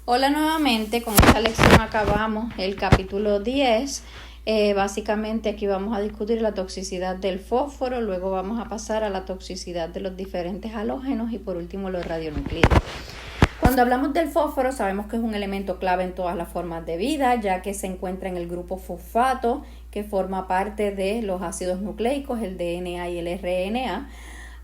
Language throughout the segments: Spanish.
Hola nuevamente, con esta lección acabamos el capítulo 10. Básicamente aquí vamos a discutir la toxicidad del fósforo, luego vamos a pasar a la toxicidad de los diferentes halógenos y por último los radionuclidos. Cuando hablamos del fósforo sabemos que es un elemento clave en todas las formas de vida, ya que se encuentra en el grupo fosfato, que forma parte de los ácidos nucleicos, el DNA y el RNA.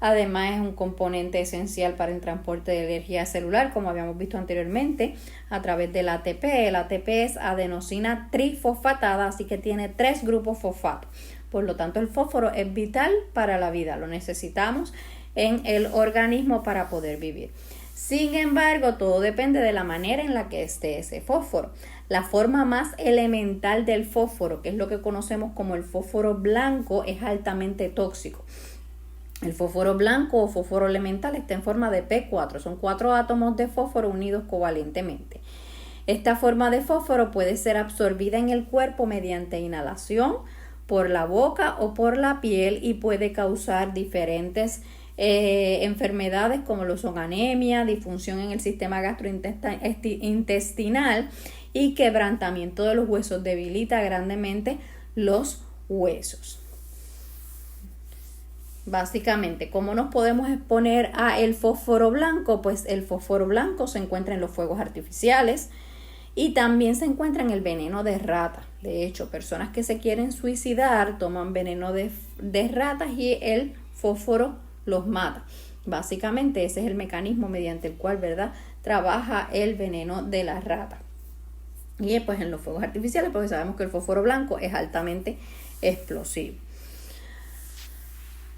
Además es un componente esencial para el transporte de energía celular, como habíamos visto anteriormente, a través del ATP. El ATP es adenosina trifosfatada, así que tiene 3 grupos fosfato. Por lo tanto, el fósforo es vital para la vida, lo necesitamos en el organismo para poder vivir. Sin embargo, todo depende de la manera en la que esté ese fósforo. La forma más elemental del fósforo, que es lo que conocemos como el fósforo blanco, es altamente tóxico. El fósforo blanco o fósforo elemental está en forma de P4, son 4 átomos de fósforo unidos covalentemente. Esta forma de fósforo puede ser absorbida en el cuerpo mediante inhalación, por la boca o por la piel y puede causar diferentes enfermedades como lo son anemia, disfunción en el sistema gastrointestinal y quebrantamiento de los huesos, debilita grandemente los huesos. Básicamente, ¿cómo nos podemos exponer a el fósforo blanco? Pues el fósforo blanco se encuentra en los fuegos artificiales y también se encuentra en el veneno de rata. De hecho, personas que se quieren suicidar toman veneno de ratas y el fósforo los mata. Básicamente ese es el mecanismo mediante el cual, ¿verdad?, trabaja el veneno de la rata. Y pues en los fuegos artificiales, porque sabemos que el fósforo blanco es altamente explosivo.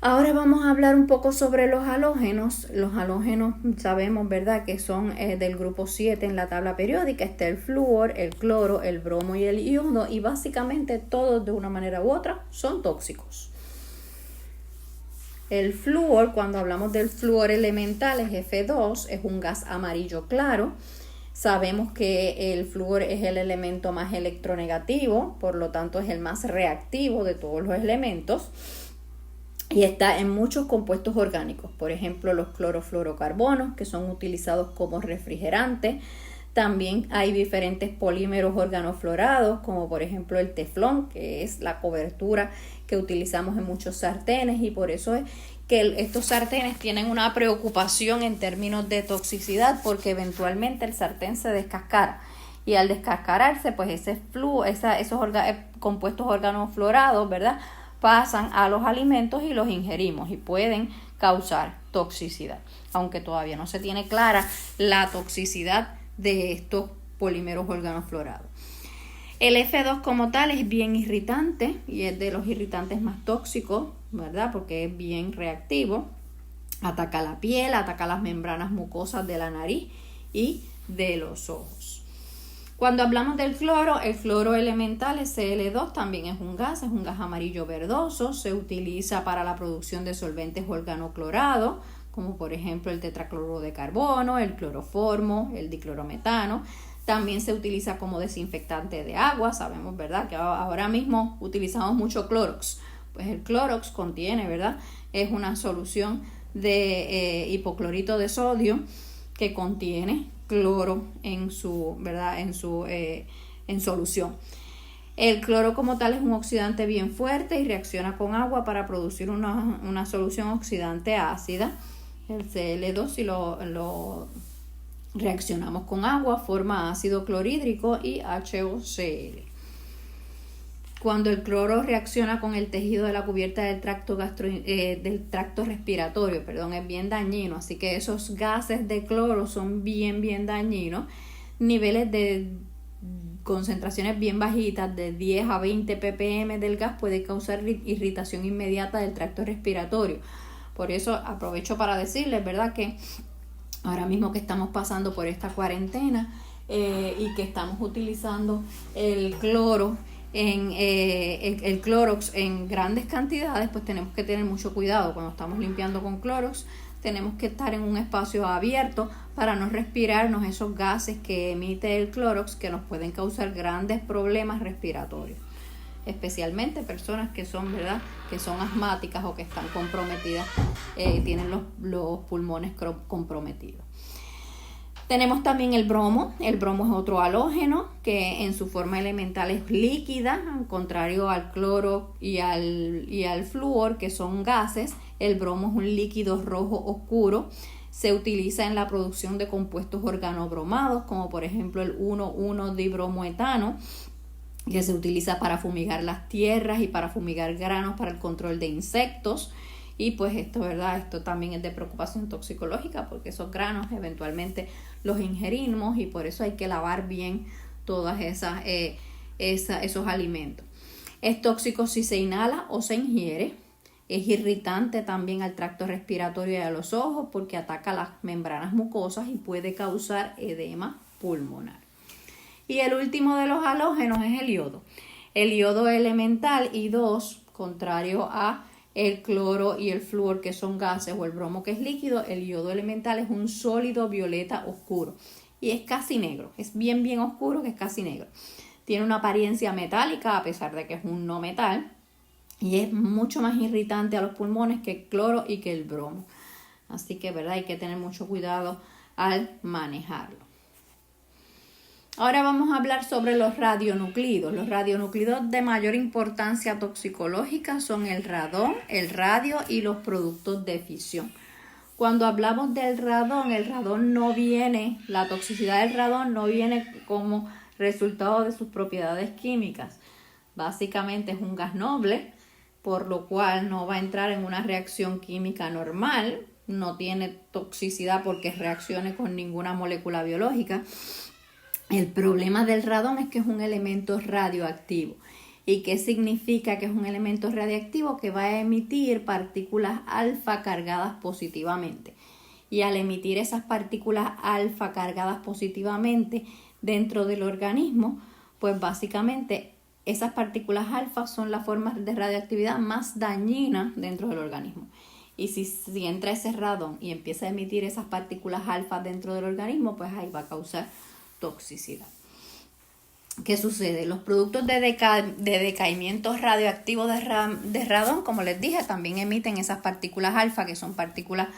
Ahora vamos a hablar un poco sobre los halógenos. Los halógenos sabemos, ¿verdad?, que son del grupo 7 en la tabla periódica. Está el flúor, el cloro, el bromo y el iodo, y básicamente todos de una manera u otra son tóxicos. El flúor, cuando hablamos del flúor elemental, es F2, es un gas amarillo claro. Sabemos que el flúor es el elemento más electronegativo, por lo tanto es el más reactivo de todos los elementos. Y está en muchos compuestos orgánicos, por ejemplo los clorofluorocarbonos, que son utilizados como refrigerantes. También hay diferentes polímeros organoflorados, como por ejemplo el teflón, que es la cobertura que utilizamos en muchos sartenes, y por eso es que estos sartenes tienen una preocupación en términos de toxicidad, porque eventualmente el sartén se descascara. Y al descascararse, pues esos compuestos organoflorados, ¿verdad?, pasan a los alimentos y los ingerimos y pueden causar toxicidad, aunque todavía no se tiene clara la toxicidad de estos polímeros organoflorados. El F2 como tal es bien irritante y es de los irritantes más tóxicos, ¿verdad?, porque es bien reactivo, ataca la piel, ataca las membranas mucosas de la nariz y de los ojos. Cuando hablamos del cloro, el cloro elemental, Cl2, también es un gas amarillo verdoso, se utiliza para la producción de solventes organoclorados, como por ejemplo el tetracloruro de carbono, el cloroformo, el diclorometano. También se utiliza como desinfectante de agua. Sabemos, ¿verdad?, que ahora mismo utilizamos mucho Clorox. Pues el Clorox contiene, ¿verdad?, es una solución de hipoclorito de sodio que contiene cloro en solución. El cloro como tal es un oxidante bien fuerte y reacciona con agua para producir una solución oxidante ácida. El Cl2, si lo reaccionamos con agua, forma ácido clorhídrico y HOCl. Cuando el cloro reacciona con el tejido de la cubierta del tracto respiratorio, es bien dañino. Así que esos gases de cloro son bien dañinos. Niveles de concentraciones bien bajitas, de 10 a 20 ppm del gas, puede causar irritación inmediata del tracto respiratorio. Por eso aprovecho para decirles, ¿verdad?, que ahora mismo que estamos pasando por esta cuarentena y que estamos utilizando el cloro, el Clorox en grandes cantidades, pues tenemos que tener mucho cuidado cuando estamos limpiando con Clorox. Tenemos que estar en un espacio abierto para no respirarnos esos gases que emite el Clorox, que nos pueden causar grandes problemas respiratorios, especialmente personas que son, ¿verdad?, que son asmáticas o que están comprometidas, tienen los pulmones comprometidos. Tenemos también el bromo. El bromo es otro halógeno que en su forma elemental es líquida, al contrario al cloro y al flúor, que son gases. El bromo es un líquido rojo oscuro. Se utiliza en la producción de compuestos organobromados, como por ejemplo el 1,1-dibromoetano, que se utiliza para fumigar las tierras y para fumigar granos para el control de insectos. Y pues esto, ¿verdad? Esto también es de preocupación toxicológica porque esos granos eventualmente los ingerimos y por eso hay que lavar bien todas esos alimentos. Es tóxico si se inhala o se ingiere. Es irritante también al tracto respiratorio y a los ojos porque ataca las membranas mucosas y puede causar edema pulmonar. Y el último de los halógenos es el yodo. El yodo elemental I2, contrario a el cloro y el flúor, que son gases, o el bromo, que es líquido, el yodo elemental es un sólido violeta oscuro y es casi negro, es bien oscuro, que es casi negro. Tiene una apariencia metálica a pesar de que es un no metal y es mucho más irritante a los pulmones que el cloro y que el bromo. Así que, ¿verdad? Hay que tener mucho cuidado al manejarlo. Ahora vamos a hablar sobre los radionuclidos. Los radionuclidos de mayor importancia toxicológica son el radón, el radio y los productos de fisión. Cuando hablamos del radón, el radón no viene, la toxicidad del radón no viene como resultado de sus propiedades químicas. Básicamente es un gas noble, por lo cual no va a entrar en una reacción química normal, no tiene toxicidad porque reaccione con ninguna molécula biológica. El problema del radón es que es un elemento radioactivo. ¿Y qué significa que es un elemento radioactivo? Que va a emitir partículas alfa cargadas positivamente. Y al emitir esas partículas alfa cargadas positivamente dentro del organismo, pues básicamente esas partículas alfa son las formas de radioactividad más dañinas dentro del organismo. Y si entra ese radón y empieza a emitir esas partículas alfa dentro del organismo, pues ahí va a causar toxicidad. ¿Qué sucede? Los productos de decaimiento radioactivo de radón, como les dije, también emiten esas partículas alfa, que son partículas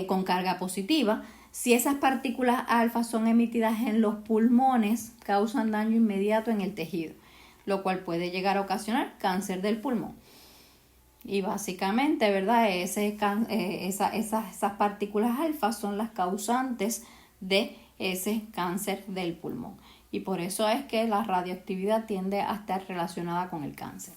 con carga positiva. Si esas partículas alfa son emitidas en los pulmones, causan daño inmediato en el tejido, lo cual puede llegar a ocasionar cáncer del pulmón. Y básicamente, ¿verdad? Esas partículas alfa son las causantes de ese cáncer del pulmón. Y por eso es que la radioactividad tiende a estar relacionada con el cáncer.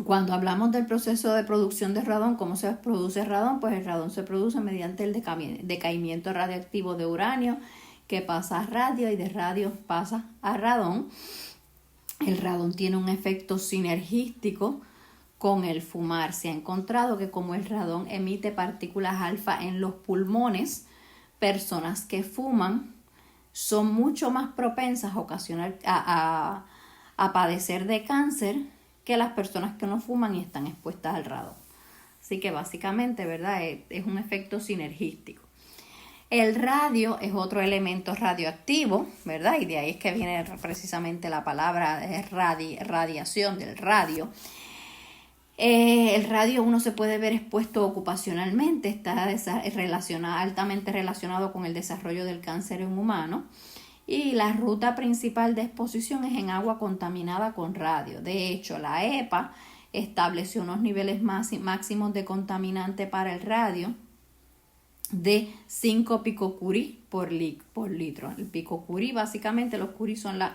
Cuando hablamos del proceso de producción de radón, ¿cómo se produce radón? Pues el radón se produce mediante el decaimiento radioactivo de uranio, que pasa a radio y de radio pasa a radón. El radón tiene un efecto sinergístico con el fumar. Se ha encontrado que como el radón emite partículas alfa en los pulmones, personas que fuman son mucho más propensas a padecer de cáncer que las personas que no fuman y están expuestas al radón. Así que básicamente, ¿verdad? Es un efecto sinergístico. El radio es otro elemento radioactivo, ¿verdad? Y de ahí es que viene precisamente la palabra radiación del radio. El radio uno se puede ver expuesto ocupacionalmente, está altamente relacionado con el desarrollo del cáncer en humano y la ruta principal de exposición es en agua contaminada con radio. De hecho, la EPA estableció unos niveles máximos de contaminante para el radio de 5 picocurie por litro. El picocurie, básicamente los curie son la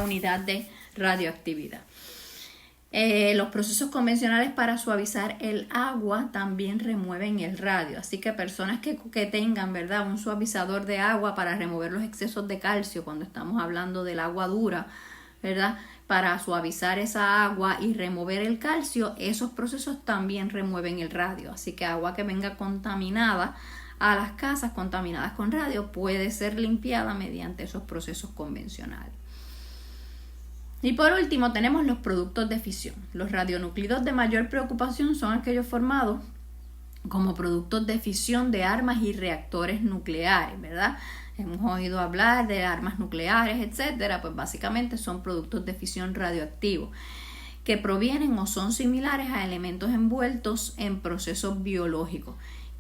unidad de radioactividad. Los procesos convencionales para suavizar el agua también remueven el radio, así que personas que tengan, ¿verdad?, un suavizador de agua para remover los excesos de calcio, cuando estamos hablando del agua dura, ¿verdad?, para suavizar esa agua y remover el calcio, esos procesos también remueven el radio, así que agua que venga contaminada a las casas, contaminadas con radio, puede ser limpiada mediante esos procesos convencionales. Y por último tenemos los productos de fisión. Los radionuclidos de mayor preocupación son aquellos formados como productos de fisión de armas y reactores nucleares, ¿verdad? Hemos oído hablar de armas nucleares, etcétera, pues básicamente son productos de fisión radioactivos que provienen o son similares a elementos envueltos en procesos biológicos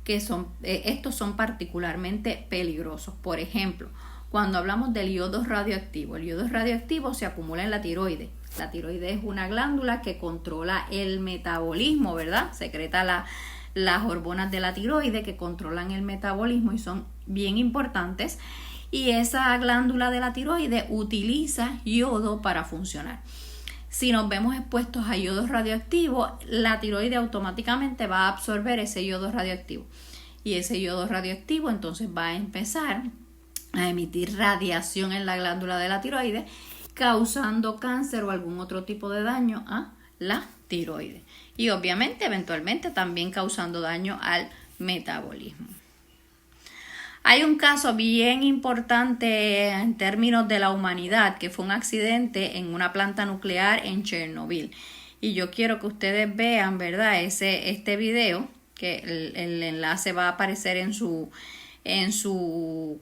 que estos son particularmente peligrosos. Por ejemplo, cuando hablamos del yodo radioactivo, el yodo radioactivo se acumula en la tiroides. La tiroides es una glándula que controla el metabolismo, ¿verdad? Secreta las hormonas de la tiroides que controlan el metabolismo y son bien importantes. Y esa glándula de la tiroides utiliza yodo para funcionar. Si nos vemos expuestos a yodo radioactivo, la tiroides automáticamente va a absorber ese yodo radioactivo. Y ese yodo radioactivo entonces va a empezar a emitir radiación en la glándula de la tiroides, causando cáncer o algún otro tipo de daño a la tiroides. Y obviamente, eventualmente, también causando daño al metabolismo. Hay un caso bien importante en términos de la humanidad, que fue un accidente en una planta nuclear en Chernobyl. Y yo quiero que ustedes vean, ¿verdad? Este video, que el enlace va a aparecer en su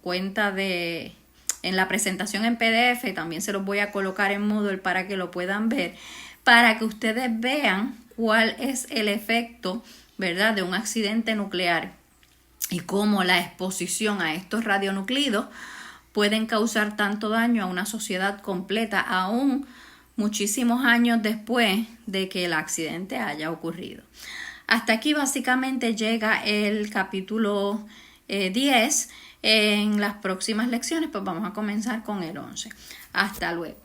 cuenta en la presentación en PDF. También se los voy a colocar en Moodle para que lo puedan ver, para que ustedes vean cuál es el efecto, ¿verdad?, de un accidente nuclear y cómo la exposición a estos radionuclidos pueden causar tanto daño a una sociedad completa, aún muchísimos años después de que el accidente haya ocurrido. Hasta aquí básicamente llega el capítulo 10. En las próximas lecciones pues vamos a comenzar con el 11. Hasta luego.